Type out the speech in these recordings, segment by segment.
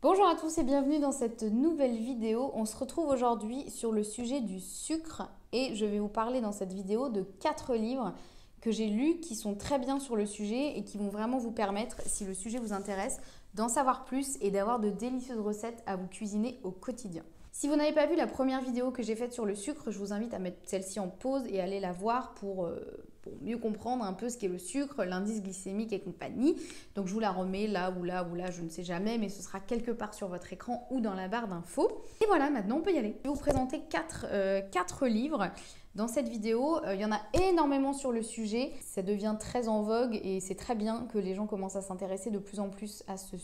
Bonjour à tous et bienvenue dans cette nouvelle vidéo. On se retrouve aujourd'hui sur le sujet du sucre et je vais vous parler dans cette vidéo de 4 livres que j'ai lus qui sont très bien sur le sujet et qui vont vraiment vous permettre, si le sujet vous intéresse, d'en savoir plus et d'avoir de délicieuses recettes à vous cuisiner au quotidien. Si vous n'avez pas vu la première vidéo que j'ai faite sur le sucre, je vous invite à mettre celle-ci en pause et aller la voir pour mieux comprendre un peu ce qu'est le sucre, l'indice glycémique et compagnie. Donc je vous la remets là ou là ou là, je ne sais jamais, mais ce sera quelque part sur votre écran ou dans la barre d'infos. Et voilà, maintenant on peut y aller. Je vais vous présenter 4 livres. Dans cette vidéo, il y en a énormément sur le sujet. Ça devient très en vogue et c'est très bien que les gens commencent à s'intéresser de plus en plus à ce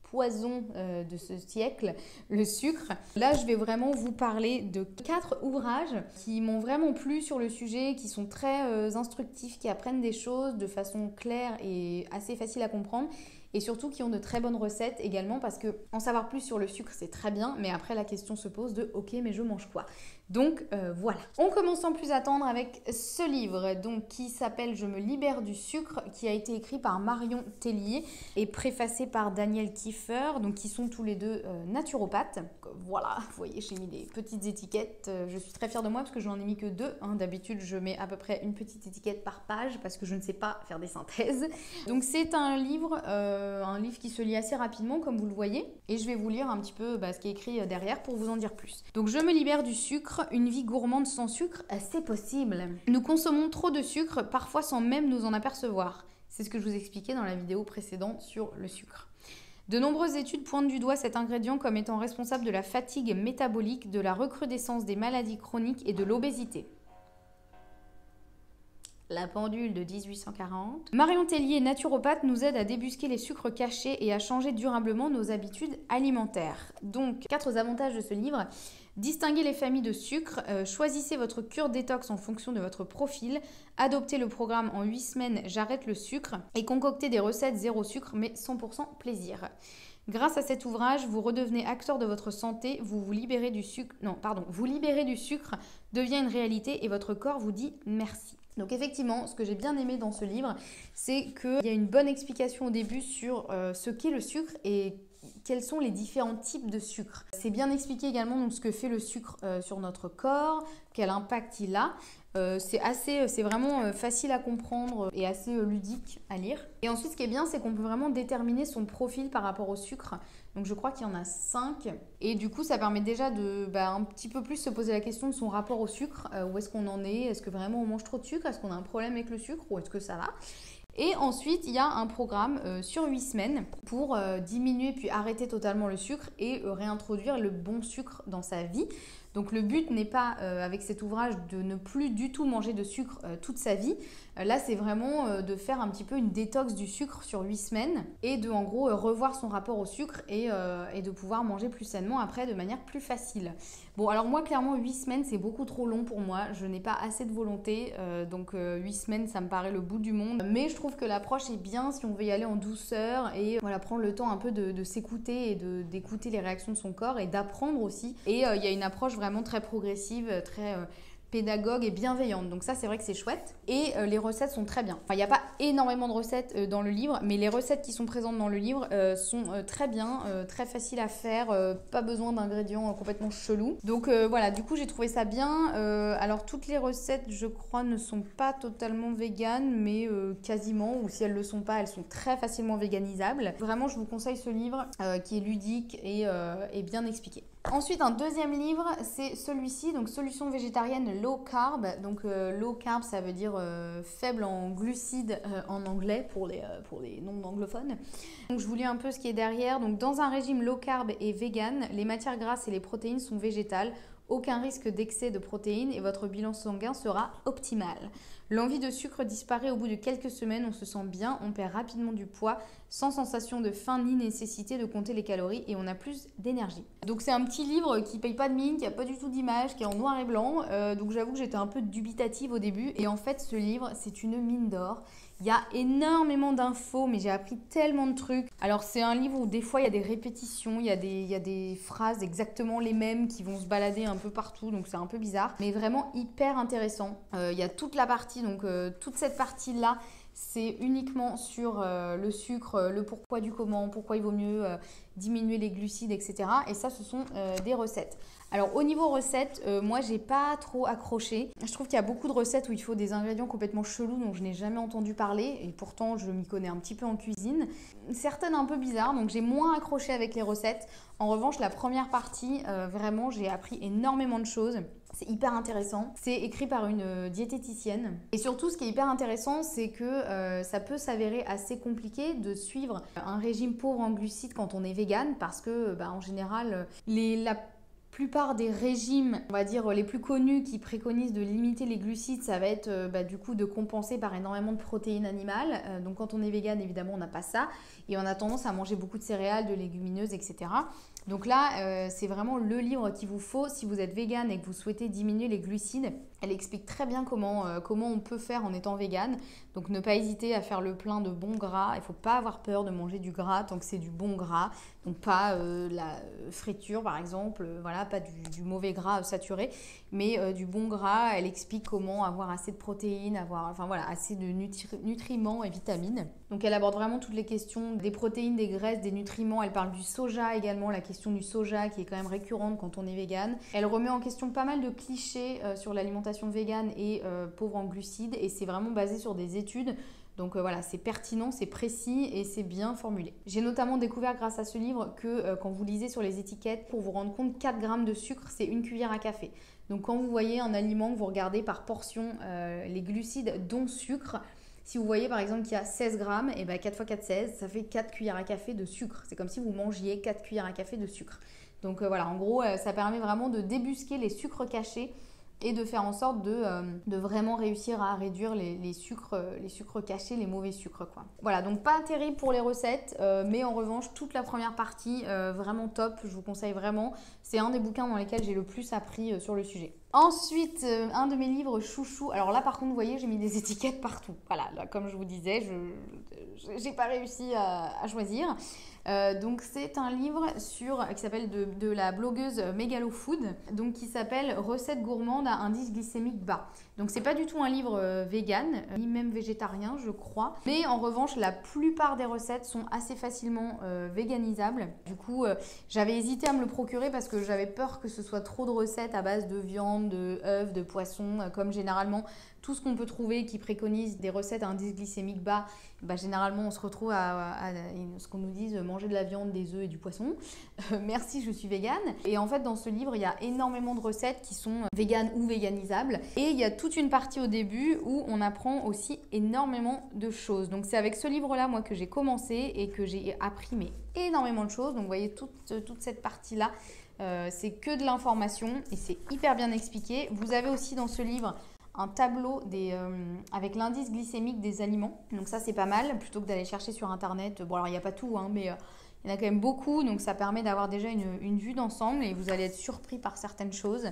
poison de ce siècle, le sucre. Là, je vais vraiment vous parler de 4 ouvrages qui m'ont vraiment plu sur le sujet, qui sont très instructifs, qui apprennent des choses de façon claire et assez facile à comprendre. Et surtout qui ont de très bonnes recettes également parce que en savoir plus sur le sucre c'est très bien, mais après la question se pose de ok mais je mange quoi? Donc voilà. On commence sans plus attendre avec ce livre donc, qui s'appelle Je me libère du sucre, qui a été écrit par Marion Tellier et préfacé par Daniel Kieffer, donc qui sont tous les deux naturopathes. Donc, voilà, vous voyez j'ai mis des petites étiquettes, je suis très fière de moi parce que je n'en ai mis que 2. D'habitude je mets à peu près une petite étiquette par page parce que je ne sais pas faire des synthèses. Donc c'est un livre qui se lit assez rapidement comme vous le voyez et je vais vous lire un petit peu ce qui est écrit derrière pour vous en dire plus. Donc je me libère du sucre, une vie gourmande sans sucre, c'est possible. Nous consommons trop de sucre parfois sans même nous en apercevoir. C'est ce que je vous expliquais dans la vidéo précédente sur le sucre. De nombreuses études pointent du doigt cet ingrédient comme étant responsable de la fatigue métabolique, de la recrudescence des maladies chroniques et de l'obésité. La pendule de 1840. Marion Tellier, naturopathe, nous aide à débusquer les sucres cachés et à changer durablement nos habitudes alimentaires. Donc, 4 avantages de ce livre. Distinguez les familles de sucres, choisissez votre cure détox en fonction de votre profil, adoptez le programme en 8 semaines J'arrête le sucre et concoctez des recettes zéro sucre mais 100% plaisir. Grâce à cet ouvrage, vous redevenez acteur de votre santé, vous libérez du sucre, devient une réalité et votre corps vous dit merci. Donc effectivement, ce que j'ai bien aimé dans ce livre, c'est qu'il y a une bonne explication au début sur ce qu'est le sucre et quels sont les différents types de sucre. C'est bien expliqué également donc, ce que fait le sucre sur notre corps, quel impact il a. C'est vraiment facile à comprendre et assez ludique à lire. Et ensuite, ce qui est bien, c'est qu'on peut vraiment déterminer son profil par rapport au sucre. Donc je crois qu'il y en a 5. Et du coup, ça permet déjà de un petit peu plus se poser la question de son rapport au sucre. Où est-ce qu'on en est? Est-ce que vraiment on mange trop de sucre? Est-ce qu'on a un problème avec le sucre? Ou est-ce que ça va? Et ensuite, il y a un programme sur 8 semaines pour diminuer puis arrêter totalement le sucre et réintroduire le bon sucre dans sa vie. Donc le but n'est pas, avec cet ouvrage, de ne plus du tout manger de sucre toute sa vie. Là, c'est vraiment de faire un petit peu une détox du sucre sur 8 semaines et de, en gros, revoir son rapport au sucre et de pouvoir manger plus sainement après de manière plus facile. Bon, alors moi, clairement, 8 semaines, c'est beaucoup trop long pour moi. Je n'ai pas assez de volonté, donc 8 semaines, ça me paraît le bout du monde. Mais je trouve que l'approche est bien si on veut y aller en douceur et voilà, prendre le temps un peu de s'écouter et d'écouter les réactions de son corps et d'apprendre aussi. Et il y a une approche vraiment très progressive, très pédagogue et bienveillante. Donc ça, c'est vrai que c'est chouette. Et les recettes sont très bien. Enfin, il n'y a pas énormément de recettes dans le livre, mais les recettes qui sont présentes dans le livre sont très bien, très faciles à faire, pas besoin d'ingrédients complètement chelous. Donc voilà, du coup, j'ai trouvé ça bien. Alors, toutes les recettes, je crois, ne sont pas totalement véganes, mais quasiment, ou si elles ne le sont pas, elles sont très facilement véganisables. Vraiment, je vous conseille ce livre qui est ludique et bien expliqué. Ensuite, un deuxième livre, c'est celui-ci, donc Solutions végétariennes low carb. Donc low carb, ça veut dire faible en glucides en anglais pour les non-anglophones. Donc je vous lis un peu ce qui est derrière. Donc dans un régime low carb et vegan, les matières grasses et les protéines sont végétales. Aucun risque d'excès de protéines et votre bilan sanguin sera optimal. L'envie de sucre disparaît au bout de quelques semaines, on se sent bien, on perd rapidement du poids, sans sensation de faim ni nécessité de compter les calories et on a plus d'énergie. Donc c'est un petit livre qui paye pas de mine, qui a pas du tout d'image, qui est en noir et blanc, donc j'avoue que j'étais un peu dubitative au début et en fait ce livre c'est une mine d'or. Il y a énormément d'infos, mais j'ai appris tellement de trucs. Alors, c'est un livre où des fois, il y a des répétitions, il y a des phrases exactement les mêmes qui vont se balader un peu partout, donc c'est un peu bizarre. Mais vraiment hyper intéressant. Il y a toute la partie, donc toute cette partie-là, c'est uniquement sur le sucre, le pourquoi du comment, pourquoi il vaut mieux diminuer les glucides, etc. Et ça, ce sont des recettes. Alors au niveau recettes, moi j'ai pas trop accroché. Je trouve qu'il y a beaucoup de recettes où il faut des ingrédients complètement chelous dont je n'ai jamais entendu parler et pourtant je m'y connais un petit peu en cuisine. Certaines un peu bizarres, donc j'ai moins accroché avec les recettes. En revanche, la première partie, vraiment j'ai appris énormément de choses. C'est hyper intéressant. C'est écrit par une diététicienne. Et surtout, ce qui est hyper intéressant, c'est que ça peut s'avérer assez compliqué de suivre un régime pauvre en glucides quand on est vegan parce que, en général, la plupart des régimes, on va dire les plus connus qui préconisent de limiter les glucides, ça va être du coup de compenser par énormément de protéines animales. Donc quand on est vegan, évidemment, on n'a pas ça. Et on a tendance à manger beaucoup de céréales, de légumineuses, etc. Donc là, c'est vraiment le livre qu'il vous faut si vous êtes vegan et que vous souhaitez diminuer les glucides. Elle explique très bien comment on peut faire en étant vegan. Donc ne pas hésiter à faire le plein de bons gras. Il ne faut pas avoir peur de manger du gras tant que c'est du bon gras. Donc pas la friture par exemple, voilà, pas du mauvais gras saturé, mais du bon gras. Elle explique comment avoir assez de protéines, assez de nutriments et vitamines. Donc elle aborde vraiment toutes les questions des protéines, des graisses, des nutriments. Elle parle du soja également, la question du soja qui est quand même récurrente quand on est vegan. Elle remet en question pas mal de clichés sur l'alimentation végane et pauvre en glucides et c'est vraiment basé sur des études. Donc voilà, c'est pertinent, c'est précis et c'est bien formulé. J'ai notamment découvert grâce à ce livre que quand vous lisez sur les étiquettes, pour vous rendre compte, 4 grammes de sucre, c'est 1 cuillère à café. Donc quand vous voyez un aliment, vous regardez par portion les glucides dont sucre. Si vous voyez par exemple qu'il y a 16 grammes, et 4 x 4, 16, ça fait 4 cuillères à café de sucre. C'est comme si vous mangiez 4 cuillères à café de sucre. Donc voilà, en gros, ça permet vraiment de débusquer les sucres cachés et de faire en sorte de vraiment réussir à réduire les sucres cachés, les mauvais sucres, quoi. Voilà, donc pas terrible pour les recettes, mais en revanche, toute la première partie, vraiment top, je vous conseille vraiment. C'est un des bouquins dans lesquels j'ai le plus appris sur le sujet. Ensuite, un de mes livres chouchou. Alors là, par contre, vous voyez, j'ai mis des étiquettes partout. Voilà, là, comme je vous disais, je n'ai pas réussi à choisir. Donc c'est un livre qui s'appelle de la blogueuse Megalofood, donc qui s'appelle Recettes gourmandes à indice glycémique bas. Donc c'est pas du tout un livre vegan, ni même végétarien je crois, mais en revanche la plupart des recettes sont assez facilement véganisables. Du coup j'avais hésité à me le procurer parce que j'avais peur que ce soit trop de recettes à base de viande, de œufs, de poissons, comme généralement tout ce qu'on peut trouver qui préconise des recettes à indice glycémique bas, généralement on se retrouve à ce qu'on nous dise manger de la viande, des œufs et du poisson. Merci, je suis végane. Et en fait dans ce livre il y a énormément de recettes qui sont véganes ou véganisables et il y a toute une partie au début où on apprend aussi énormément de choses. Donc c'est avec ce livre-là moi que j'ai commencé et que j'ai appris énormément de choses. Donc vous voyez toute cette partie-là, c'est que de l'information et c'est hyper bien expliqué. Vous avez aussi dans ce livre un tableau avec l'indice glycémique des aliments. Donc ça, c'est pas mal, plutôt que d'aller chercher sur Internet. Bon, alors, il n'y a pas tout, mais il y en a quand même beaucoup. Donc ça permet d'avoir déjà une vue d'ensemble et vous allez être surpris par certaines choses.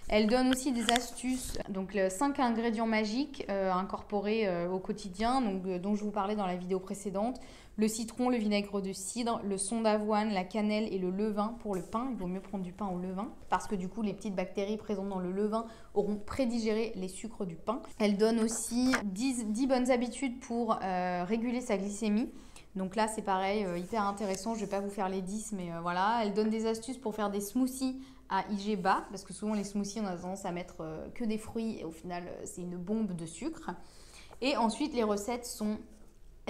Elle donne aussi des astuces, donc 5 ingrédients magiques incorporés au quotidien, dont je vous parlais dans la vidéo précédente. Le citron, le vinaigre de cidre, le son d'avoine, la cannelle et le levain pour le pain. Il vaut mieux prendre du pain au levain parce que du coup, les petites bactéries présentes dans le levain auront prédigéré les sucres du pain. Elle donne aussi 10 bonnes habitudes pour réguler sa glycémie. Donc là, c'est pareil, hyper intéressant. Je ne vais pas vous faire les 10, mais voilà. Elle donne des astuces pour faire des smoothies à IG bas, parce que souvent les smoothies, on a tendance à mettre que des fruits et au final, c'est une bombe de sucre. Et ensuite, les recettes sont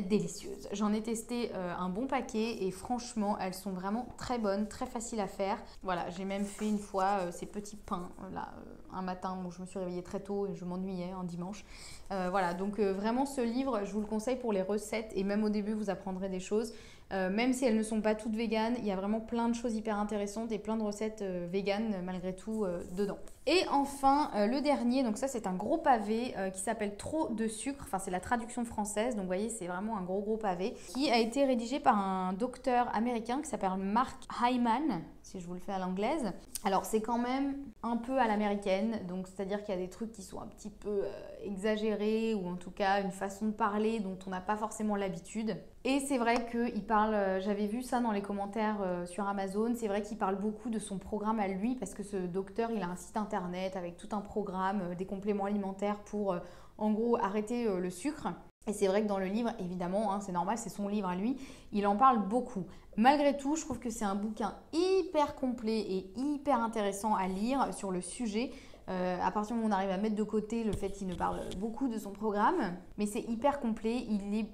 délicieuses. J'en ai testé un bon paquet et franchement, elles sont vraiment très bonnes, très faciles à faire. Voilà, j'ai même fait une fois ces petits pains, là, un matin où je me suis réveillée très tôt et je m'ennuyais un dimanche. Voilà, donc vraiment ce livre, je vous le conseille pour les recettes et même au début, vous apprendrez des choses. Même si elles ne sont pas toutes véganes, il y a vraiment plein de choses hyper intéressantes et plein de recettes véganes malgré tout dedans. Et enfin, le dernier, donc ça c'est un gros pavé qui s'appelle Trop de sucre, enfin c'est la traduction française, donc vous voyez c'est vraiment un gros pavé, qui a été rédigé par un docteur américain qui s'appelle Mark Hyman, si je vous le fais à l'anglaise. Alors c'est quand même un peu à l'américaine, donc c'est-à-dire qu'il y a des trucs qui sont un petit peu exagérés ou en tout cas une façon de parler dont on n'a pas forcément l'habitude. Et c'est vrai qu'il parle, j'avais vu ça dans les commentaires sur Amazon, c'est vrai qu'il parle beaucoup de son programme à lui parce que ce docteur il a un site internet avec tout un programme, des compléments alimentaires pour en gros arrêter le sucre. Et c'est vrai que dans le livre, évidemment, hein, c'est normal, c'est son livre à lui, il en parle beaucoup. Malgré tout, je trouve que c'est un bouquin hyper complet et hyper intéressant à lire sur le sujet. À partir du moment où on arrive à mettre de côté le fait qu'il ne parle beaucoup de son programme, mais c'est hyper complet,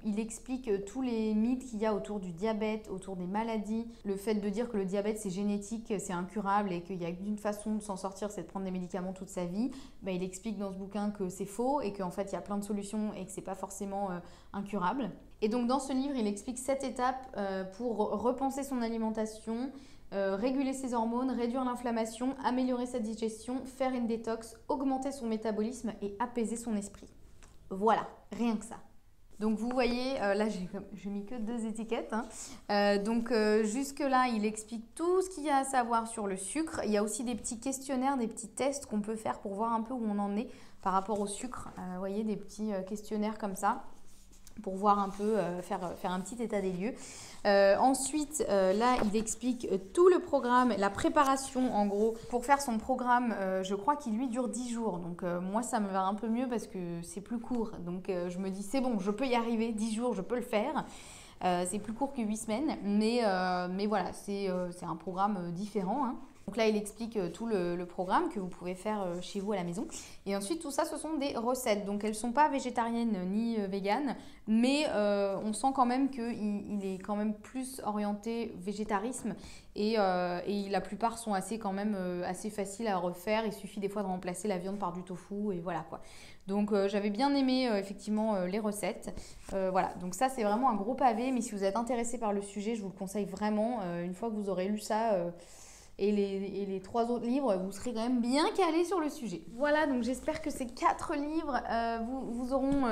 il explique tous les mythes qu'il y a autour du diabète, autour des maladies, le fait de dire que le diabète c'est génétique, c'est incurable et qu'il y a qu'une façon de s'en sortir, c'est de prendre des médicaments toute sa vie. Il explique dans ce bouquin que c'est faux et qu'en fait il y a plein de solutions et que c'est pas forcément incurable. Et donc dans ce livre, il explique 7 étapes pour repenser son alimentation, réguler ses hormones, réduire l'inflammation, améliorer sa digestion, faire une détox, augmenter son métabolisme et apaiser son esprit. Voilà, rien que ça. Donc vous voyez, là j'ai mis que 2 étiquettes. Jusque là, il explique tout ce qu'il y a à savoir sur le sucre. Il y a aussi des petits questionnaires, des petits tests qu'on peut faire pour voir un peu où on en est par rapport au sucre. Vous voyez, des petits questionnaires comme ça, pour voir un peu, faire un petit état des lieux. Ensuite, là, il explique tout le programme, la préparation en gros. Pour faire son programme, je crois qu'il lui dure 10 jours. Donc moi, ça me va un peu mieux parce que c'est plus court. Donc je me dis, c'est bon, je peux y arriver, 10 jours, je peux le faire. C'est plus court que 8 semaines, mais voilà, c'est un programme différent, hein. Donc là, il explique tout le programme que vous pouvez faire chez vous à la maison. Et ensuite, tout ça, ce sont des recettes. Donc, elles ne sont pas végétariennes ni véganes, mais on sent quand même qu'il est quand même plus orienté végétarisme. Et la plupart sont quand même assez faciles à refaire. Il suffit des fois de remplacer la viande par du tofu et voilà quoi. Donc j'avais bien aimé effectivement les recettes. Voilà, donc ça c'est vraiment un gros pavé. Mais si vous êtes intéressé par le sujet, je vous le conseille vraiment. Une fois que vous aurez lu ça... Et les 3 autres livres, vous serez quand même bien calé sur le sujet. Voilà, donc j'espère que ces 4 livres vous auront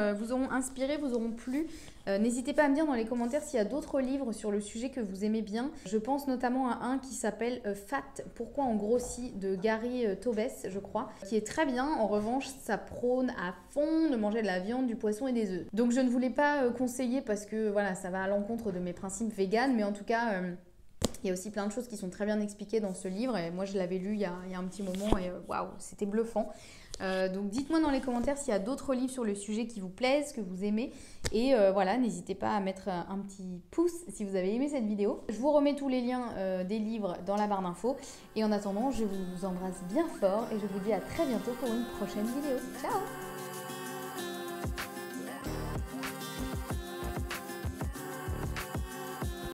inspiré, vous auront plu. N'hésitez pas à me dire dans les commentaires s'il y a d'autres livres sur le sujet que vous aimez bien. Je pense notamment à un qui s'appelle Fat, pourquoi on grossit, de Gary Taubes, je crois, qui est très bien. En revanche, ça prône à fond de manger de la viande, du poisson et des œufs. Donc je ne voulais pas conseiller parce que voilà, ça va à l'encontre de mes principes véganes, mais en tout cas... il y a aussi plein de choses qui sont très bien expliquées dans ce livre et moi je l'avais lu il y a un petit moment et waouh, c'était bluffant. Donc dites-moi dans les commentaires s'il y a d'autres livres sur le sujet qui vous plaisent, que vous aimez et voilà, n'hésitez pas à mettre un petit pouce si vous avez aimé cette vidéo. Je vous remets tous les liens des livres dans la barre d'infos et en attendant je vous embrasse bien fort et je vous dis à très bientôt pour une prochaine vidéo. Ciao!